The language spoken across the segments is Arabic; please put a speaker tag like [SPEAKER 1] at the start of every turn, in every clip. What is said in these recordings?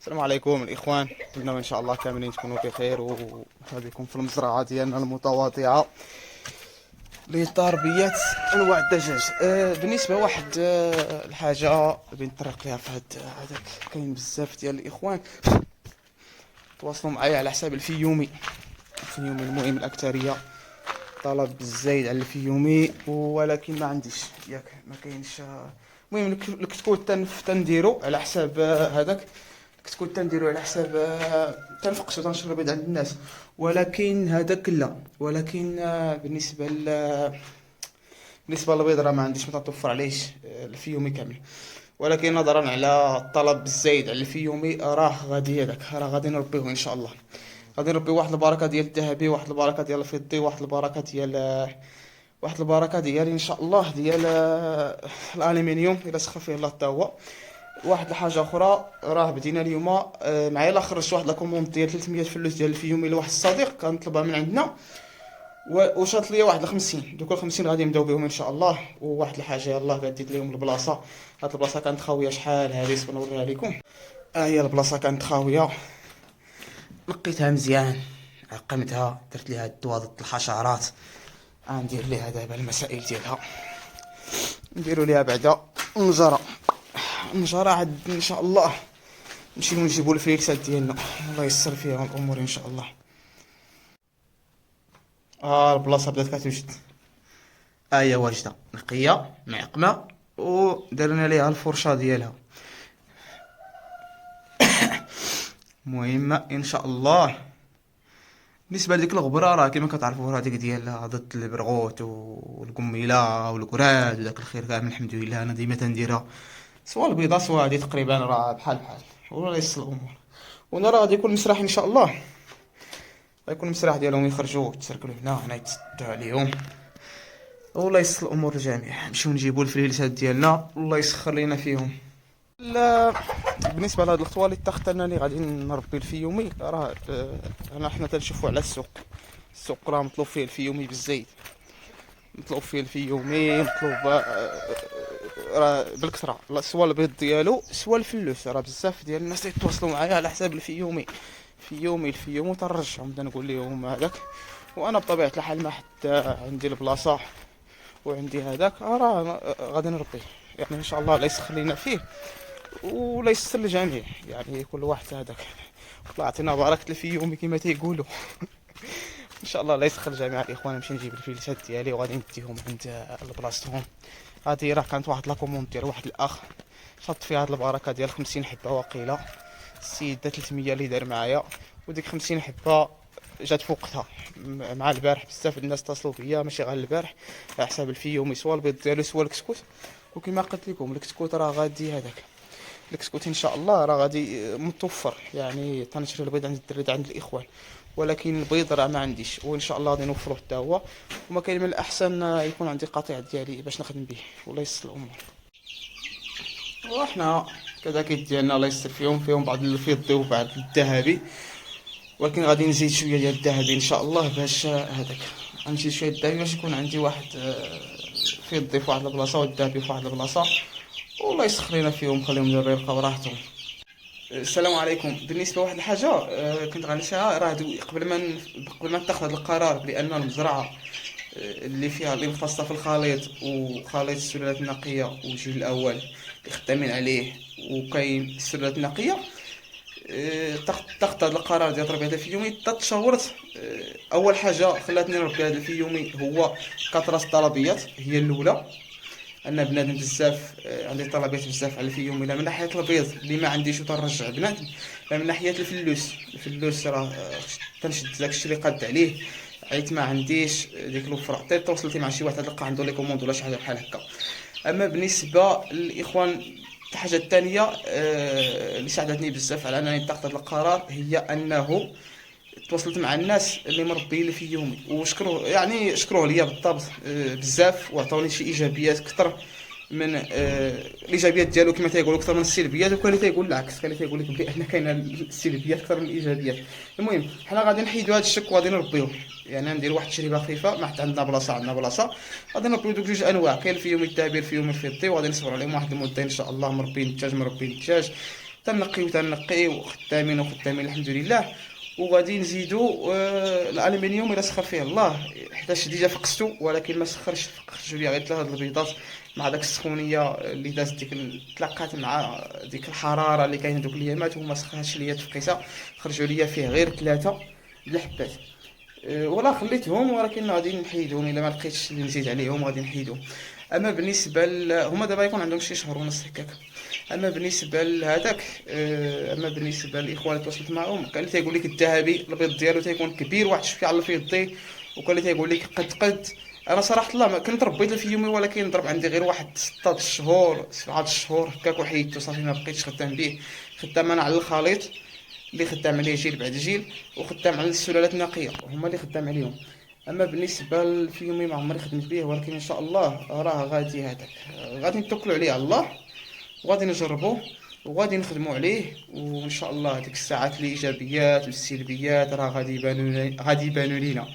[SPEAKER 1] السلام عليكم الاخوان، نتمنى ان شاء الله كاملين تكونوا بخير وهذيكم في المزرعه ديالنا المتواضعه لتربيه انواع الدجاج. بالنسبه واحد الحاجه بغيت نطرق ليها في هذاك. كاين بزاف ديال الاخوان تواصلوا معايا على حساب الفيومي. المهم الاكثريه طلب بالزايد على الفيومي، ولكن ما عنديش ياك ما كاينش. المهم الكتكوت تنديرو على حساب هذاك. كتكون تنديرو على حساب تنفقسو تنشرو البيض عند الناس، ولكن هذاك لا. ولكن بالنسبه للبيض راه ما عنديش، ما تنتوفر عليهش الفيومي كامل. ولكن نظرا على الطلب الزايد على الفيومي راه غادي نربيوه ان شاء الله. غادي نربيو واحد البركه ديال الذهبي، واحد البركه ديال الفضي، واحد البركه ديال ان شاء الله ديال الالومنيوم الا سخر فيه الله حتى هو. واحد الحاجه اخرى، راه بدينا اليوم معايا لا خرجت واحد لاكوموند ديال 300 فلوس ديال الفيومي لواحد الصديق كان طلبها من عندنا، وشاط ليا واحد 50. دوك 50 غادي نبداو بهم ان شاء الله. وواحد الحاجه يلاه بديت لهم البلاصه. هاد البلاصه كانت خاويه شحال هادي، صبر نوريها لكم. هي البلاصه كانت خاويه، نقيتها مزيان، عقمتها، درت ليها الدواء ضد الحشرات. غندير ليها دابا المسائل ديالها، نديرو ليها بعدا النجرة عاد ان شاء الله. نمشيو نجيبو الفليكسات ديالنا، الله يسر فيها الامور ان شاء الله. البلاصه بدات كتوجد، هي واجده نقيه معقمه، ودرنا ليها الفرشه ديالها. مهمه ان شاء الله. بالنسبه لديك الغبره راه كما كتعرفوا هذيك ديال ضد البرغوث والقميله والكراد وداك الخير كامل، الحمد لله انا ديما تنديرها، سواء البيضه سواء هادي تقريبا راه بحال والله يسر الامور. وانا راه غادي يكون مسرح ان شاء الله، غيكون مسرح ديالهم يخرجوا يتسركلوا هنا يتسدوا عليهم. والله يسر الامور الجميع. نمشيو نجيبوا الفليسات ديالنا، الله يسخر لينا فيهم. لا، بالنسبه لهاد الخطوه اللي اتخذت انني غادي نربي الفيومي، راه حنا تنشوفوا على السوق راه مطلوب فيه الفيومي بالزيت، مطلوب فيه الفيومي، مطلوب راه بالكثره، سوا البيض ديالو سوا الفلوس. راه بزاف ديال الناس يتواصلوا معايا على حساب الفيومي. الفيومي تنرجعهم، نبدا نقول لهم هذاك. وانا بطبيعه الحال ما حتى عندي البلاصه وعندي هذاك، راه غادي نربيه يعني ان شاء الله. لا يسخر لينا فيه ولا يسر للجميع، يعني كل واحد هذاك. الله يعطينا بركه الفيومي كما تيقولوا. ان شاء الله لا يسخر الجميع الاخوان. نمشي نجيب الفيلتات ديالي وغادي نديهم عند بلاصتهم. هذه راه كانت واحد لاكوموند ديال واحد الاخ، شط فيها هاد البركه ديال 50 حبه وقيله. السيد دا 300 اللي دار معايا، وديك 50 حبه جات فوقتها مع البارح. بزاف الناس اتصلوا بيا ماشي غير البارح على حساب الفيومي، سوا البيض ديالو سوا الكسكوت. وكما قلت لكم الكسكوت راه غادي هذاك، الكسكوت ان شاء الله راه غادي متوفر. يعني تنشري البيض عند الدراري عند الاخوان، ولكن البيض راه ما عنديش، وان شاء الله غادي نوفروه حتى هو. وما كاين من الاحسن يكون عندي قطيع ديالي باش نخدم به، والله يسر الامور. وحنا كذاك ديالنا الله يسر فيهم بعض الفضي وبعض الذهبي، ولكن غادي نزيد شويه ديال الذهبي ان شاء الله باش هذاك. غنزيد شويه الذهبي باش يكون عندي واحد فضي في واحد البلاصه والذهبي في واحد البلاصه، والله يسخر لينا فيهم، خليهم دابا يلقاو راحتهم. السلام عليكم. بالنسبه لواحد الحاجه كنت غنساها، راه قبل ما نتخذ هذا القرار بان المزرعه اللي مختصه في الخليط وخليط السلالات النقيه والجيل الاول اللي خدامين عليه، وكاين السلالات النقيه. اتخذت هذا القرار ديال تربيه الفيومي. تشاورت اول حاجه خلاتني نربي هذا الفيومي هو كثره الطلبيات، هي الاولى. انا بنادم بزاف، عندي طلبات بزاف على الفيوم، لا من ناحيه البيض اللي ما عنديش وتنرجع بنادم، لا من ناحيه الفلوس راه تنشد داكشي اللي قاد عليه. عيت ما عنديش ديك الوفره، حتى تواصلت مع شي واحد تلقى عنده لي كوموند ولا شي حاجه بحال هكا. اما بالنسبه للاخوان، الحاجه الثانيه اللي ساعدتني بزاف على انني اتخذ هذا القرار هي انه تواصلت مع الناس اللي مربيين في يومي، وشكروا يعني شكروه ليا بالضبط بزاف، وعطوني شي ايجابيات اكثر من الايجابيات ديالو كما تيقولوا اكثر من السلبيات. وكان اللي تيقول العكس، كان اللي تيقول لك بان كاينه السلبيات اكثر من الايجابيات. المهم حنا غادي نحيدوا هذا الشك وغادي نربيوه، يعني ندير واحد التجربه خفيفه. ما حتى عندنا بلاصه غادي نربيو دوك جوج انواع، كاين الفيوم التابر الفيوم الفيطي، وغادي نصبروا عليهم واحد المده ان شاء الله. مربين الدجاج تنقيو خدامين وخدامين الحمد لله. وغادي نزيدو الالومنيوم الا سخر فيه الله، حيتاش ديجا فقستو ولكن ما سخرش، فقست لي غير 3 البيضات مع داك السخونيه اللي دازت تلاقات مع ديك الحراره اللي كاينه دوك الايامات، وما سخرهاش ليا تفقيسه، خرجوا ليا فيه غير 3 د الحبات. ولا خليتهم ولكن غادي نحيدهم الا ما لقيتش اللي نزيد عليهم غادي نحيدهم. اما بالنسبه هما دابا يكون عندهم شي شهر ونص هكاك. اما بالنسبه لهذاك اما بالنسبه للاخوان اللي تواصلت معاهم، كان اللي تيقول لك الذهبي البيض ديالو تيكون كبير واحد شويه على الفيضي، وكان اللي تيقول لك قد. انا صراحه الله ما كنت ربيت الفيومي، ولكن ضرب عندي غير واحد 6 شهور 7 شهور هكاك وحيدته صافي، ما بقيتش خدام به. خدام انا على الخليط اللي خدام عليه جيل بعد جيل، وخدام على السلالات النقيه هما اللي خدام عليهم. اما بالنسبه للفيومي ما عمري خدمت به، ولكن ان شاء الله راه غادي هذاك غادي نتوكلوا عليه على الله، وغادي نجربوه وغادي نخدموا عليه، وان شاء الله ديك الساعات الايجابيات والسلبيات راه غادي يبانوا لينا.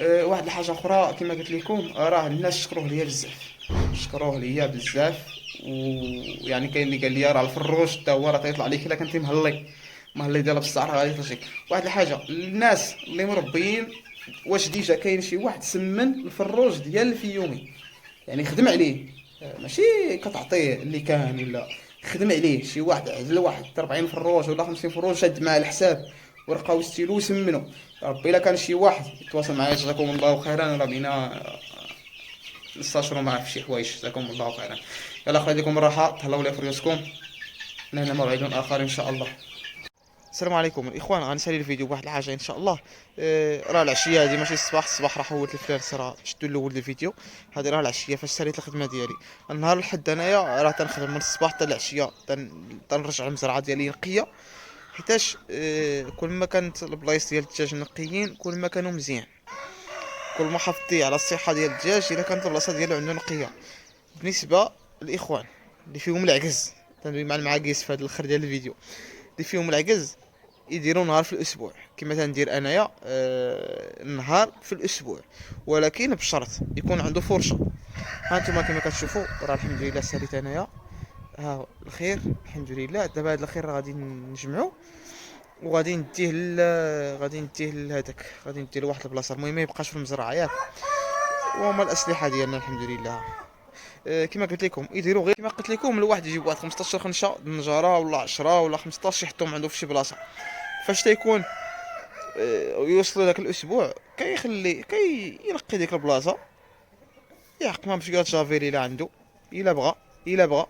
[SPEAKER 1] واحد الحاجه اخرى كما قلت لكم، راه الناس شكروه ليا بزاف، شكروه ليا بزاف. ويعني كاين اللي قال لي راه الفروج حتى هو راه تيطلع عليك الا كنتي مهلي ديالها بصح راه غادي يطلع. واحد الحاجه الناس اللي مربيين، واش ديجا كاين شي واحد سمن الفروج ديال الفيومي، يعني خدم عليه، ماشي كتعطيه اللي كان ولا خدم عليه شي واحد، عزل واحد 40 فروج ولا 50 فروج شاد معاه الحساب ورقاو ستيلو وسمنوا. ربي الا كان شي واحد يتواصل معايا جزاكم الله خيرا، راه بينا نستشروا معاه في شي حوايج، جزاكم الله خيرا. يلا خليكم الراحه، تهلاو لي في ريوسكم، لنا موعد اخر ان شاء الله. السلام عليكم الاخوان، غنسالي الفيديو بواحد الحاجه ان شاء الله. راه العشيه هذه ماشي الصباح راه حولت الفلارس، راه شدوا الاول ديال الفيديو. هذه راه العشيه فاش ساليت الخدمه ديالي. النهار الحد انايا راه تنخدم من الصباح حتى العشيه، تنرجع المزرعه ديالي نقيه، حيتاش كل ما كانت البلايص ديال الدجاج نقيين كل ما كانوا مزيان، كل ما حافظتي على الصحه ديال الدجاج الا كانت البلاصه ديالو عنده نقيه. بالنسبه للاخوان اللي فيهم العجز، تندوي مع المعاكيس في هذا الاخر ديال الفيديو، اللي فيهم العجز يديروا نهار في الاسبوع كما تندير انايا، نهار في الاسبوع، ولكن بشرط يكون عنده فرشه. ها انتم كما كتشوفوا راه الحمد لله ساليت انايا، ها الخير الحمد لله. دابا هذا الخير غادي نجمعو وغادي نديه لهذاك، غادي نديه لواحد البلاصه، المهم ما يبقاش في المزرعه ياك. وهما الاسلحه ديالنا الحمد لله. كما قلت لكم يديروا غير كما قلت لكم، الواحد يجيب واحد 15 خنشه النجاره ولا 10 ولا 15 يحطهم عنده في شي بلاصه. فاش تيكون يوصلوا داك الاسبوع ينقي ديك البلاصه، يحق ما بشكل جافيري الا عنده، الا بغى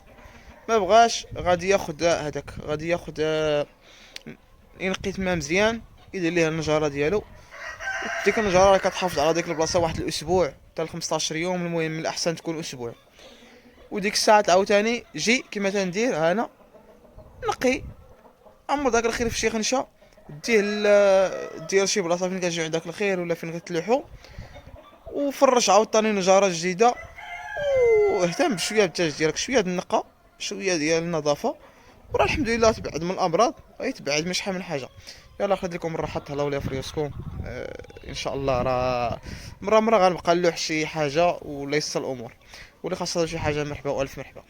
[SPEAKER 1] ما بغاش غادي ياخذ هذاك، غادي ياخذ ينقي تما مزيان، يدير ليه النجاره ديالو. ديك النجاره كتحافظ على ديك البلاصه واحد الاسبوع حتى 15 يوم، المهم من الاحسن تكون اسبوع. وديك الساعات عاوتاني جي كما تندير انا نقي، عمر داك الخير في شي خنشه، دير شي بلاصه فين كتجي عندك الخير ولا فين كتلوحو، وفرش عاوتاني نجاره جديده، واهتم بشويه بالدجاج ديالك، شويه د النقه شويه ديال النظافه، وراه الحمد لله تبعد من الامراض، يتبعد من شحال من حاجه. يلا خلي لكم الراحه، تهلاو لي في ريوسكم. ان شاء الله راه مره غنبقى نلوح شي حاجه ولا يسر الامور، واللي خاصها شي حاجه مرحبا والف مرحبا.